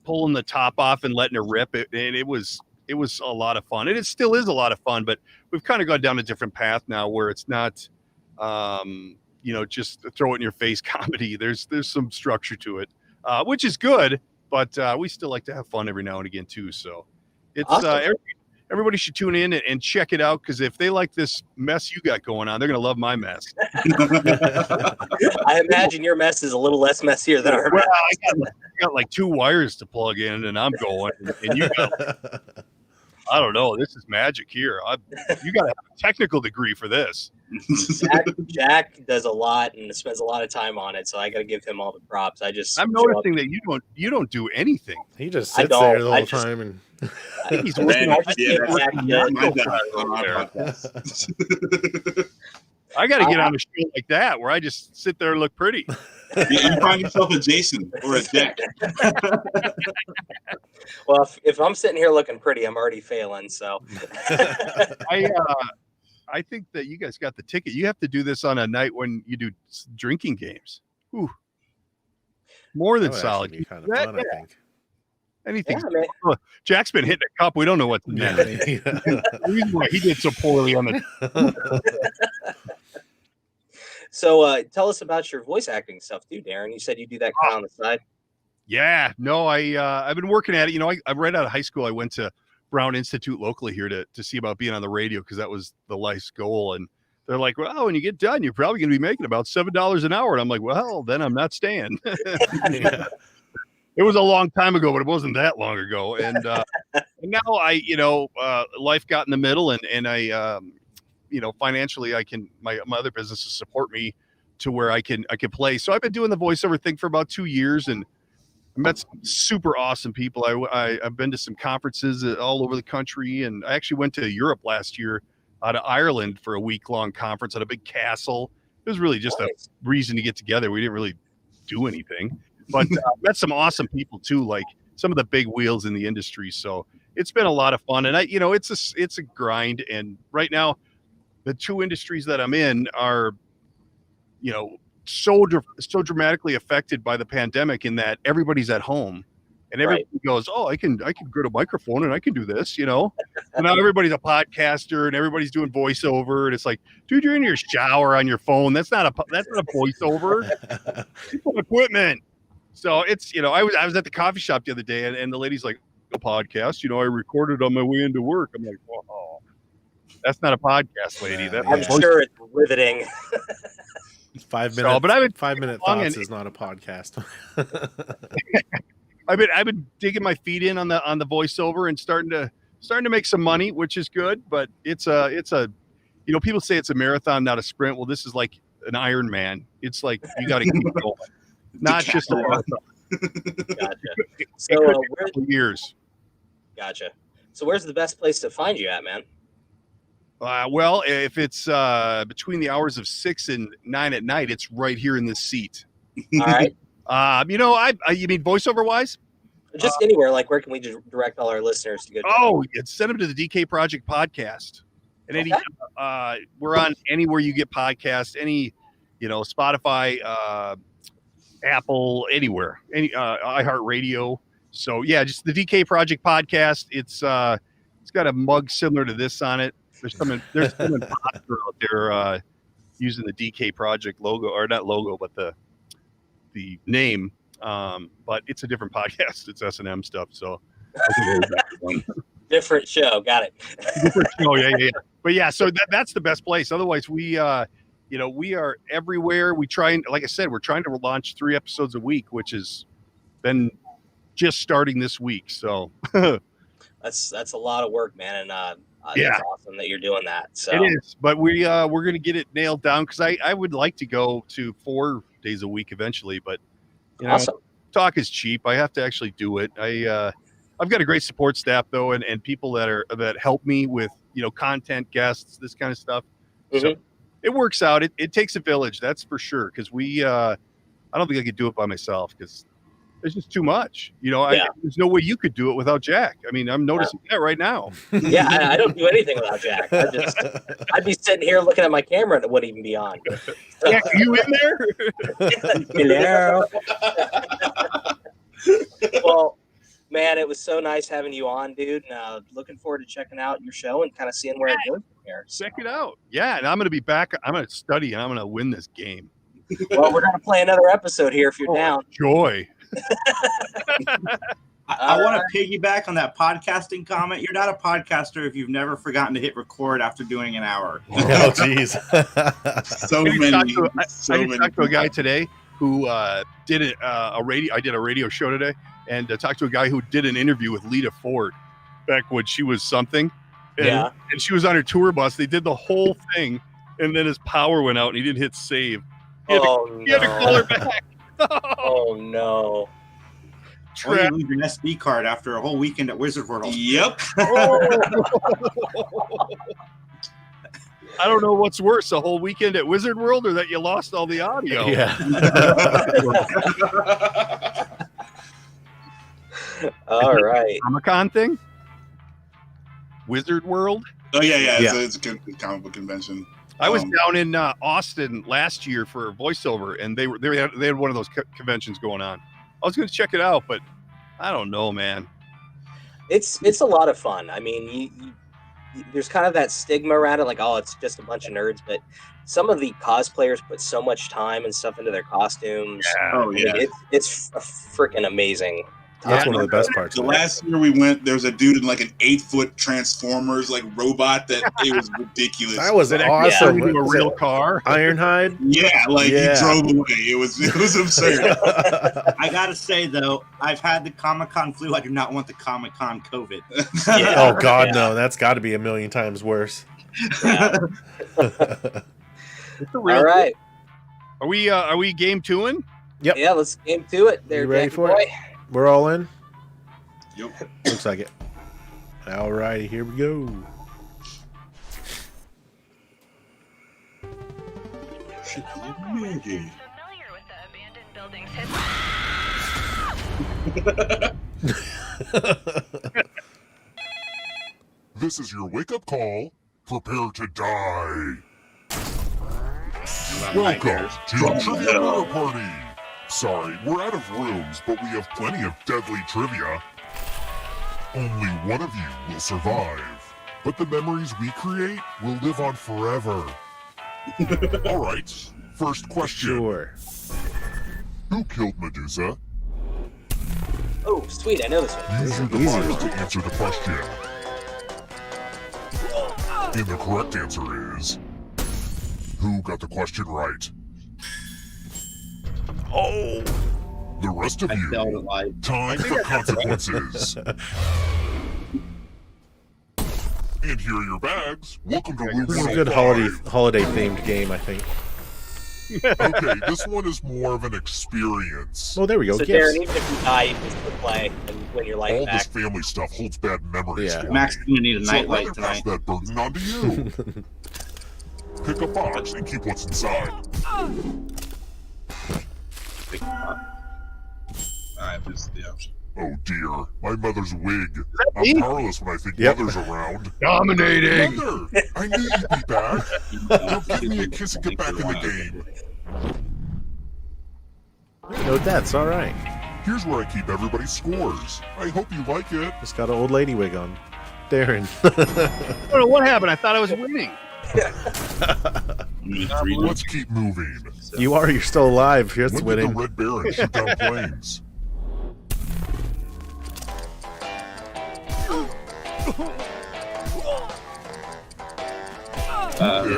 pulling the top off and letting it rip, it was a lot of fun, and it still is a lot of fun. But we've kind of gone down a different path now, where it's not just throw it in your face comedy. There's some structure to it, which is good, but we still like to have fun every now and again too. So it's awesome. Everybody should tune in and check it out, because if they like this mess you got going on, they're gonna love my mess. I imagine your mess is a little less messier than our mess. I got like 2 wires to plug in, and I'm going, and you got I don't know. This is magic here. You got to have a technical degree for this. Jack does a lot and spends a lot of time on it, so I got to give him all the props. I'm noticing that you don't do anything. He just sits there the whole time, and I think he's working. I got to get on a show like that where I just sit there and look pretty. You find yourself a Jason or a Jack. Well, if I'm sitting here looking pretty, I'm already failing. So I think that you guys got the ticket. You have to do this on a night when you do drinking games. Ooh. More than solid. Be kind of fun, I think. Anything. Yeah, Jack's been hitting a cup. We don't know what's next. The reason why he did so poorly on the. So tell us about your voice acting stuff too, Darren. You said you do that kind of on the side. Yeah, no, I've been working at it. I right out of high school, I went to Brown Institute locally here to see about being on the radio, because that was the life's goal. And they're like, well, when you get done, you're probably going to be making about $7 an hour. And I'm like, well, then I'm not staying. Yeah. It was a long time ago, but it wasn't that long ago. And now life got in the middle, and I financially my other businesses support me to where I can play. So I've been doing the voiceover thing for about 2 years, and I met some super awesome people. I've been to some conferences all over the country, and I actually went to Europe last year out of Ireland for a week-long conference at a big castle. It was really just a reason to get together. We didn't really do anything, but met some awesome people too, like some of the big wheels in the industry. So it's been a lot of fun, and it's a grind. And right now, the 2 industries that I'm in are, so dramatically affected by the pandemic, in that everybody's at home, and everybody goes, oh, I can get a microphone and I can do this, And now everybody's a podcaster and everybody's doing voiceover, and it's like, dude, you're in your shower on your phone. That's not a voiceover. People equipment. So it's, I was at the coffee shop the other day, and the lady's like, a podcast, I recorded on my way into work. I'm like, oh, that's not a podcast, lady. I'm sure it's riveting. 5 minutes. So, but 5-minute thoughts is not a podcast. I've been digging my feet in on the voiceover and starting to make some money, which is good. But it's a people say it's a marathon, not a sprint. Well, this is like an Ironman. It's like you got to keep going, not just a marathon. Gotcha. So years. Gotcha. So where's the best place to find you at, man? Well, if it's between the hours of 6 and 9 at night, it's right here in this seat. All right. You mean voiceover wise? Just anywhere. Like, where can we direct all our listeners to go? Send them to the DK Project podcast. And we're on anywhere you get podcasts, any, Spotify, Apple, anywhere, any iHeartRadio. So yeah, just the DK Project podcast. It's got a mug similar to this on it. There's someone popular out there using the DK Project logo, or not logo, but the name. But it's a different podcast. It's S&M stuff. So different show. Got it. Different show. Yeah. But yeah, so that's the best place. Otherwise, we are everywhere. We try, and like I said, we're trying to launch 3 episodes a week, which has been just starting this week. So that's a lot of work, man. And it's awesome that you're doing that. So it is, but we're going to get it nailed down, because I would like to go to 4 days a week eventually, but awesome. Talk is cheap. I have to actually do it. I've got a great support staff though, and people that help me with, content, guests, this kind of stuff. Mm-hmm. So it works out. It takes a village, that's for sure. Cause I don't think I could do it by myself, because there's just too much, there's no way you could do it without Jack. I mean, I'm noticing that right now. Yeah. I don't do anything without Jack. I'd be sitting here looking at my camera and it wouldn't even be on. So. Jack, are you in there? Hello. Well, man, it was so nice having you on, dude. And looking forward to checking out your show and kind of seeing where it goes from here. Check it out. Yeah, and I'm going to be back. I'm going to study, and I'm going to win this game. Well, we're going to play another episode here if you're down. Joy. I want to piggyback on that podcasting comment. You're not a podcaster if you've never forgotten to hit record after doing an hour. Oh, jeez. I talked to a guy today who did a radio. I did a radio show today, and talked to a guy who did an interview with Lita Ford back when she was something. And she was on her tour bus. They did the whole thing, and then his power went out, and he didn't hit save. He had to call her back. Oh no! Or you lose your SD card after a whole weekend at Wizard World. Yep. I don't know what's worse, a whole weekend at Wizard World, or that you lost all the audio. Yeah. All right. Comic-Con thing? Wizard World? Oh yeah. It's a comic book convention. I was down in Austin last year for voiceover, and they had one of those conventions going on. I was going to check it out, but I don't know, man. It's a lot of fun. I mean, there's kind of that stigma around it, like, oh, it's just a bunch of nerds. But some of the cosplayers put so much time and stuff into their costumes. Yeah. Oh yeah, I mean, it's freaking amazing. That's one of the best parts. The last year we went, there was a dude in like an 8-foot Transformers robot that it was ridiculous. That was awesome. Yeah. A real car, Ironhide. Yeah, he drove away. It was absurd. I gotta say though, I've had the Comic-Con flu. I do not want the Comic-Con COVID. Oh God, no! That's got to be a million times worse. Yeah. All right. Are we game 2-ing? Yep. Yeah, let's game to it. There, you ready Jackie for boy? it? We're all in? Yep. Looks like it. All right, here we go. Familiar with the abandoned building's This is your wake-up call. Prepare to die. Welcome to the Trivia Murder Party. Sorry, we're out of rooms, but we have plenty of deadly trivia. Only one of you will survive, but the memories we create will live on forever. All right, first question. Sure. Who killed Medusa? Oh, sweet! I know this one. Use your device to answer the question. And the correct answer is... Who got the question right? Oh! The rest of you, time for consequences. And here are your bags. Welcome to room This is a 105. good holiday themed game, I think. Okay, this one is more of an experience. Oh, there we go. So Gifts. Darren, even if you die, you can still play and win your life All back. this family stuff holds bad memories. Yeah. for Max, me. you need a So I'd nightlight rather pass tonight. that burden on to you. Pick a box and keep what's inside. Alright, this is the option. Oh dear, my mother's wig. me? I'm powerless when I think Yep. mother's around. Dominating! Mother, I knew you'd be back. Now give me a kiss and get back in the game. No deaths, alright. Here's where I keep everybody's scores. I hope you like it. Just got an old lady wig on. Darren. I don't know what happened. I thought I was winning. Let's keep moving. You're still alive. Here's When did winning. the Red Baron shoot down planes?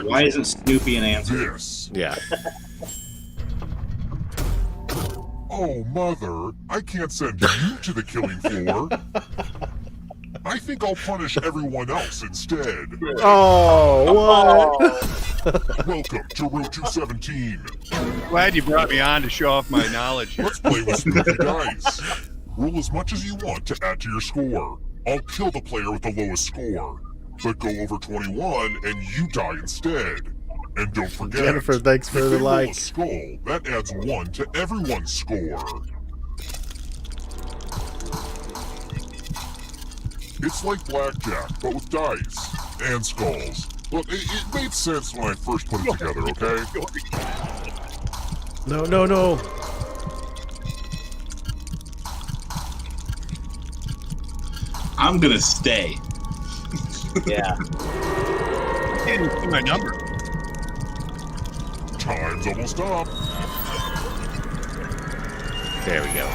Why isn't Snoopy an answer? This. Yeah. Oh, Mother, I can't send you to the killing floor. I think I'll punish everyone else instead. Oh, what? Welcome to room 217. Glad you brought me on to show off my knowledge. Let's play with Snoopy Dice. Roll as much as you want to add to your score. I'll kill the player with the lowest score. But go over 21 and you die instead. And don't forget, Jennifer, thanks for if the they roll a like. skull, that adds 1 to everyone's score. It's like blackjack, but with dice and skulls. Look, it made sense when I first put it together, okay? No, no, no. I'm gonna stay. Yeah. I can't even see my number. Time's almost up. There we go.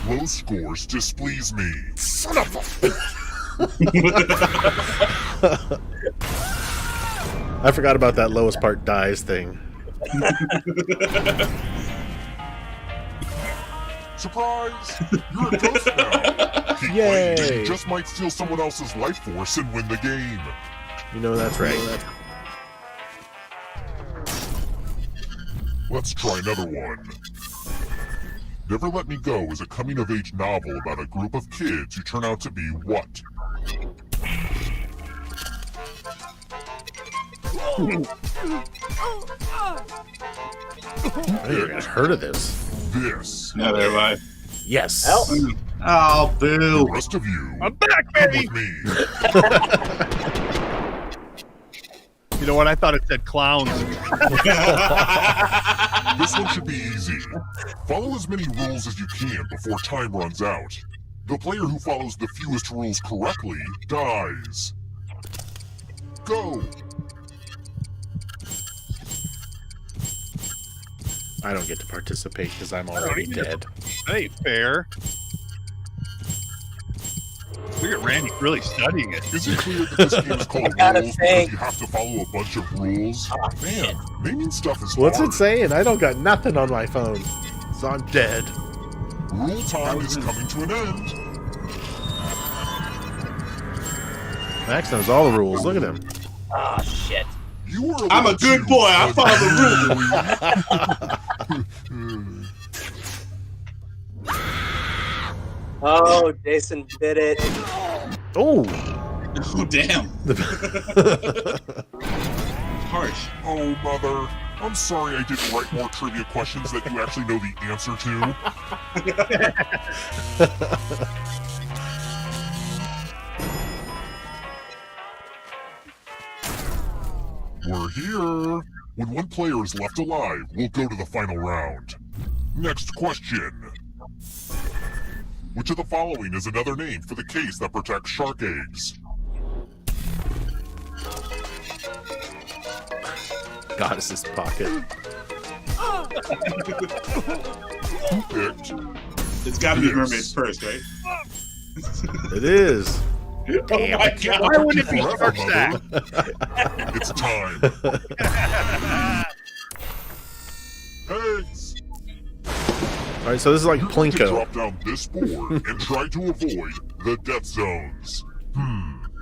Low scores displease me. Son of a... I forgot about that lowest part dies thing. Surprise! You're a ghost now. Keep Yay. playing. You just might steal someone else's life force and win the game. You know that's right. Let's try another one. Never Let Me Go is a coming-of-age novel about a group of kids who turn out to be what? I never even heard of this. This. Neither have I. Yes. Oh, boo. The rest of you, I'm back, come baby! with me. You know what? I thought it said clowns. This one should be easy. Follow as many rules as you can before time runs out. The player who follows the fewest rules correctly dies. Go! I don't get to participate because I'm already dead. That ain't fair. Look at Randy really studying it. Is it clear that this game is called gotta rules think. because you have to follow a bunch of rules? Man, naming stuff is What's hard. it saying? I don't got nothing on my phone. So I'm dead. Rule time is coming to an end. Max knows all the rules. Look at him. Oh, shit. You were I'm a little good too boy. I follow the rules. Oh, Jason did it. Oh. Oh, damn. Harsh. Oh, Mother. I'm sorry I didn't write more trivia questions that you actually know the answer to. We're here. When one player is left alive, we'll go to the final round. Next question. Which of the following is another name for the case that protects shark eggs? Goddess's pocket. Who picked It's got to be mermaids first, right? It is. Oh my God! Why wouldn't it be Forever, shark sack? It's time. Eggs. All right, so this is like You're going to Plinko. drop down this board and try to avoid the death zones.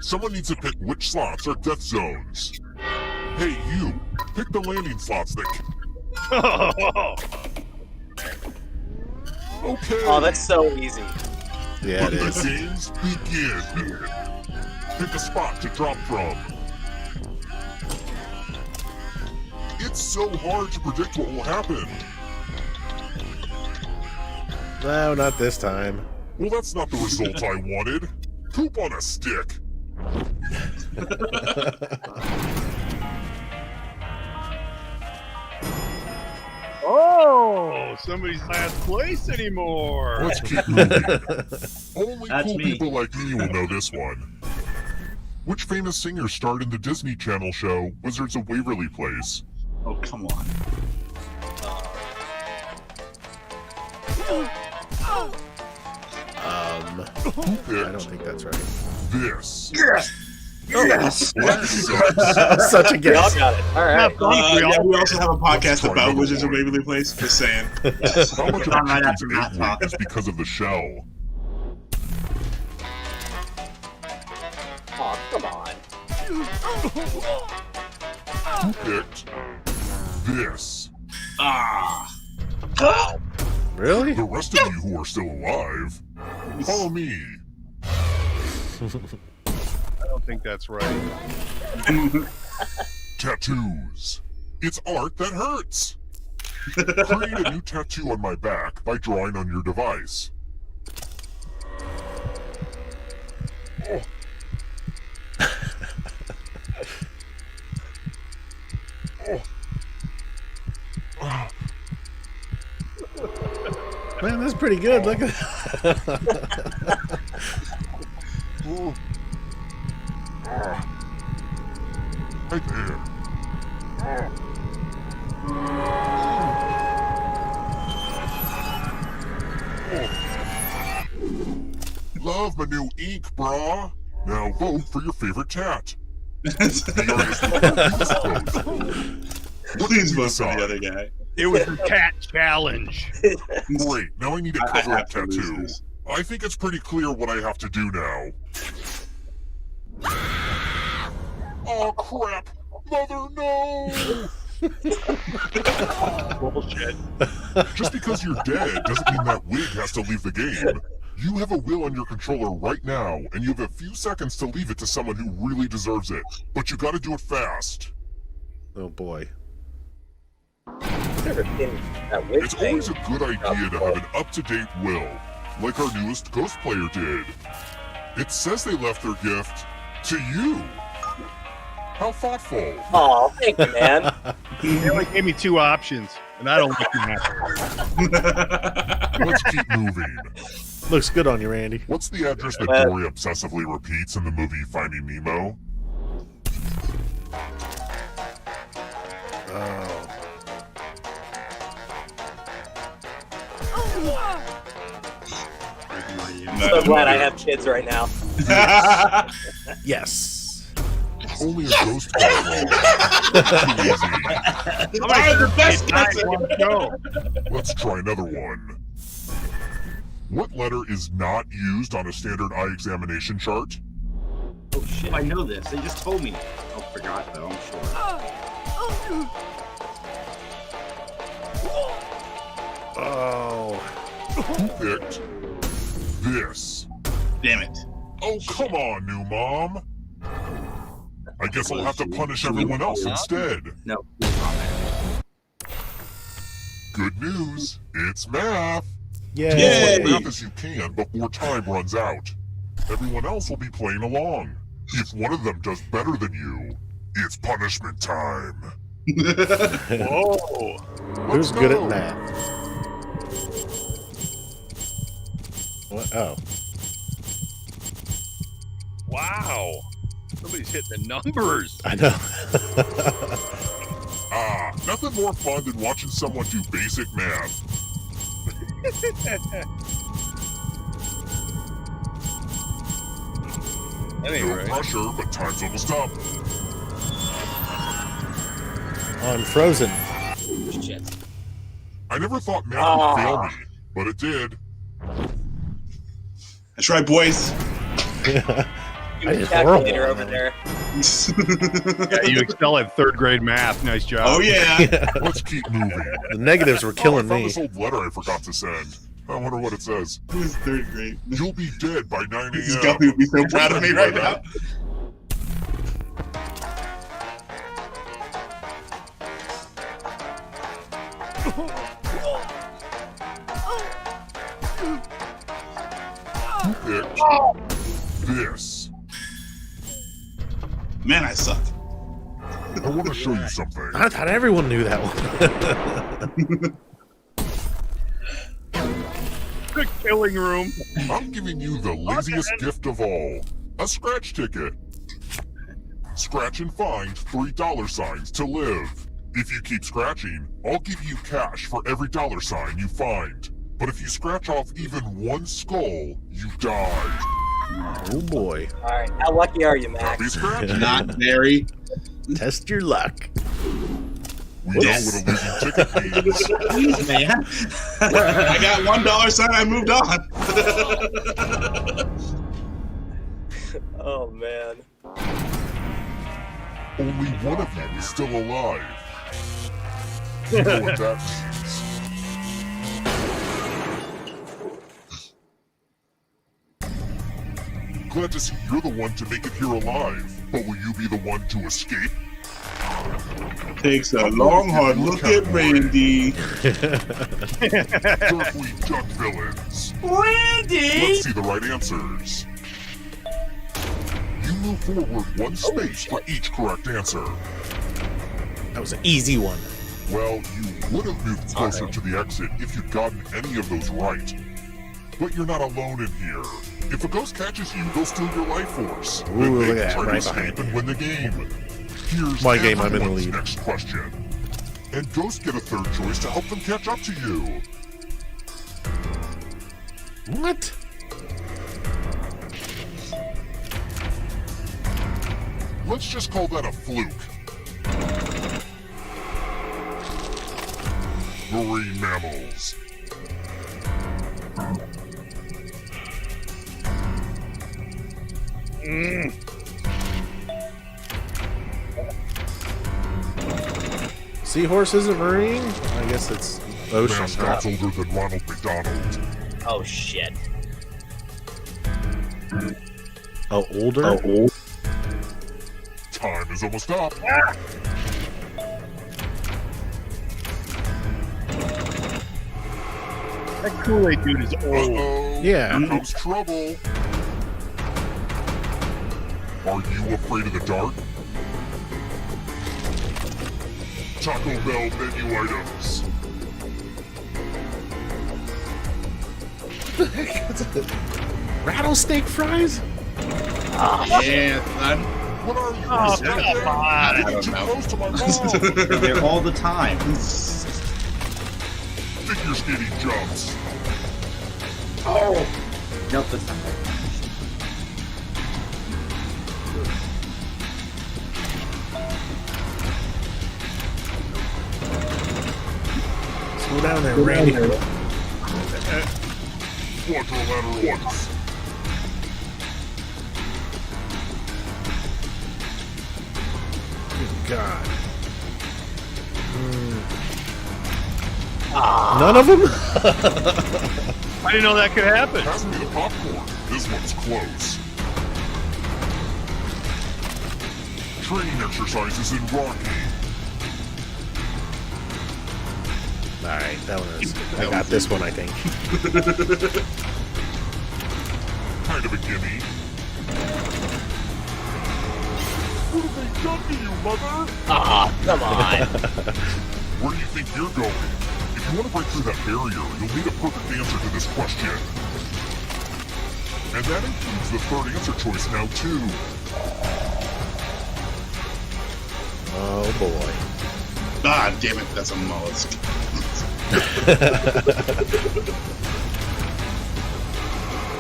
Someone needs to pick which slots are death zones. Hey, you. Pick the landing slots that... Okay. Oh, that's so easy. Yeah, it The is. games begin. Pick a spot to drop from. It's so hard to predict what will happen. No, not this time. Well, that's not the result I wanted. Poop on a stick. Oh, somebody's last place anymore. Let's keep moving. Only That's cool me. people like me will know this one. Which famous singer starred in the Disney Channel show Wizards of Waverly Place? Oh, come on. Who picked I don't think that's right. this? Yes! Yes! Such a We all guess. got it. All right. Yeah, we also have a podcast try about another Wizards of one. Waverly Place. Just saying. How much of On a right chicken's after that egg talk. weight is because of the shell? Oh, come on. Who picked this? Ah! Really? The rest of you who are still alive, follow me. I don't think that's right. Tattoos. It's art that hurts. Create a new tattoo on my back by drawing on your device. Oh. Oh. Ah. Man, that's pretty good. Look at Oh. Right there. Love my new ink, brah. Now vote for your favorite tat. Please vote for the other guy. It was the cat challenge. Great, now I need a I cover-up have to lose tattoo. this. I think it's pretty clear what I have to do now. Oh crap! Mother, no! Bullshit. Just because you're dead doesn't mean that wig has to leave the game. You have a will on your controller right now, and you have a few seconds to leave it to someone who really deserves it. But you gotta do it fast. Oh boy. That wig It's thing. always a good idea to have an up-to-date will, like our newest ghost player did. It says they left their gift to you. How thoughtful. Oh, thank you, man. They only gave me two options, and I don't like that. Let's keep moving. Looks good on you, Randy. What's the address that Well- Dory obsessively repeats in the movie Finding Nemo? Oh. I'm so glad I have kids right now. Yes. Only a ghost can roll. Too easy. The best Let's try another one. What letter is not used on a standard eye examination chart? Oh shit, I know this. They just told me. Oh, forgot though, I'm sure. Oh. Who picked this? Damn it. Oh, come on, new mom. I guess I'll have to punish everyone else instead. No. Good news, it's math. Yay. Do as much math as you can before time runs out. Everyone else will be playing along. If one of them does better than you, it's punishment time. Whoa. Who's Let's good go. at math? What? Oh. Wow. Somebody's hitting the numbers. I know. Nothing more fun than watching someone do basic math. No pressure, but time's almost up. I'm frozen. Shit. I never thought math would fail me, but it did. That's right, boys. I did Calculator horrible. over there. Yeah, you excel at third grade math. Nice job. Oh yeah. Let's keep moving. The negatives were killing I found me. this old letter I forgot to send. I wonder what it says. It was third grade. You'll be dead by 9 a.m. This guy would be so proud of me right now. Pick this. Man, I suck. I want to show you something. I thought everyone knew that one. The killing room. I'm giving you the laziest gift of all. A scratch ticket. Scratch and find $3 to live. If you keep scratching, I'll give you cash for every $sign you find. But if you scratch off even one skull, you die. Oh boy. Alright, how lucky are you, Max? Not very. Test your luck. We know what a losing ticket means. Jeez, man. I got $1 sign, I moved on. Oh man. Only one of you is still alive. You know what that means. Glad to see you're the one to make it here alive, but will you be the one to escape? Takes a long, hard look at Randy. Darkly duck villains. Randy! Let's see the right answers. You move forward one space for each correct answer. That was an easy one. Well, you would have moved closer to the exit if you'd gotten any of those right. But you're not alone in here. If a ghost catches you, they'll steal your life force. Ooh, Then look they at can that, try right to escape behind and win the game. Here's My game, I'm in the everyone's lead. next question. And ghosts get a third choice to help them catch up to you. What? Let's just call that a fluke. Marine mammals. Seahorse isn't marine? I guess it's ocean. Mascot's older than Ronald McDonald. Oh shit. Oh, older? Oh, old. Time is almost up. That Kool-Aid dude is old. Uh-oh. Yeah. Here comes trouble. Are you afraid of the dark? Taco Bell menu items. Rattlesnake fries? Yeah, son. What are you? Oh, Respect come them? on. You're getting too close to my mom. They're all the time. Figure skating jumps. Oh! Nope, that's not right. Slow down there, Randy. Quadrilateral. Good God. None of them? I didn't know that could happen. Pass me the popcorn. This one's close. Training exercises in Rocky. Alright, that one is. I got this one, I think. Kind of a gimme. What have they done to you, mother? Come on. Where do you think you're going? If you want to break through that barrier, you'll need a perfect answer to this question. And that includes the third answer choice now, too. Oh boy. Ah, damn it, that's a mollusk.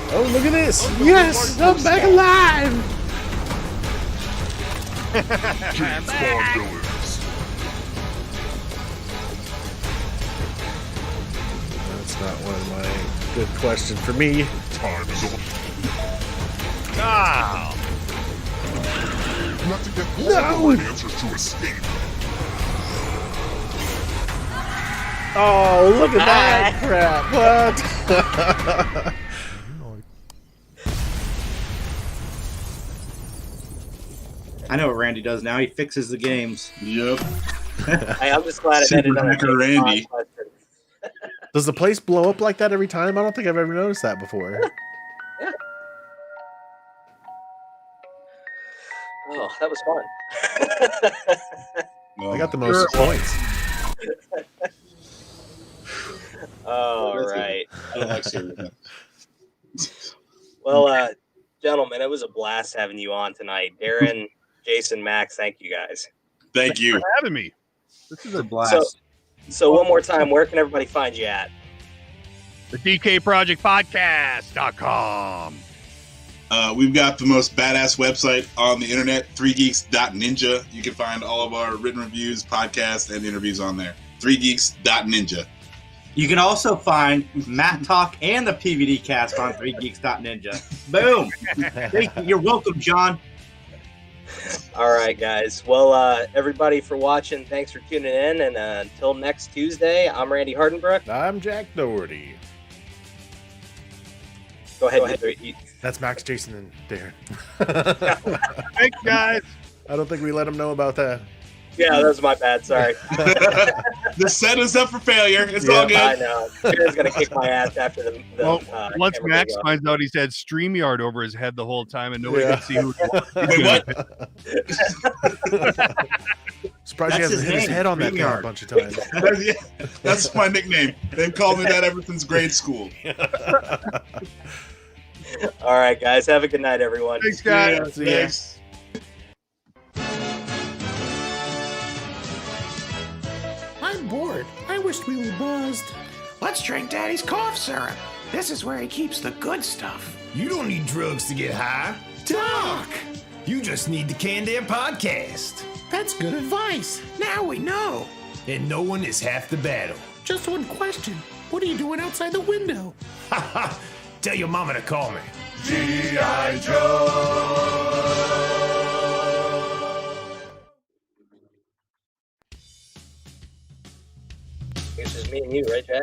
Oh, look at this! Yes! I'm back alive! James Bond villains. That's not one of my good questions for me. Time is up. Ah! Not to get all the right answers to escape. Oh, look at that crap. What? I know what Randy does now. He fixes the games. Yep. Hey, I'm just glad it ended on a Super Randy. question. Does the place blow up like that every time? I don't think I've ever noticed that before. Yeah. Oh, that was fun. I got the most points. All right. I don't like cereal. Well, gentlemen, it was a blast having you on tonight. Darren, Jason, Max, thank you guys. Thank you for having me. This is a blast. So one more time, where can everybody find you at? The DKProjectPodcast.com. We've got the most badass website on the internet, 3geeks.ninja. You can find all of our written reviews, podcasts, and interviews on there. 3geeks.ninja. You can also find Matt Talk and the PVD cast on 3geeks.ninja. Boom. You're welcome, John. All right, guys. Well, everybody for watching, thanks for tuning in. And until next Tuesday, I'm Randy Hardenbrook. I'm Jack Doherty. Go ahead. That's Max, Jason, and Darren. Thanks, guys. I don't think we let them know about that. Yeah, that was my bad. Sorry. The set is up for failure. It's all good. I know. Darren's going to kick my ass after the Well, once camera Max goes finds out he's had StreamYard over his head the whole time and nobody can see who it was. Wait, what? Surprised he hasn't hit his head on that thing a bunch of times. That's my nickname. They've called me that ever since grade school. All right, guys. Have a good night, everyone. Thanks, guys. Thanks. I'm bored. I wished we were buzzed. Let's drink Daddy's cough syrup. This is where he keeps the good stuff. You don't need drugs to get high. Doc! You just need the Canned Air podcast. That's good advice. Now we know. And no one is half the battle. Just one question. What are you doing outside the window? Ha ha! Tell your mama to call me. G.I. Joe! This is me and you, right, Jack?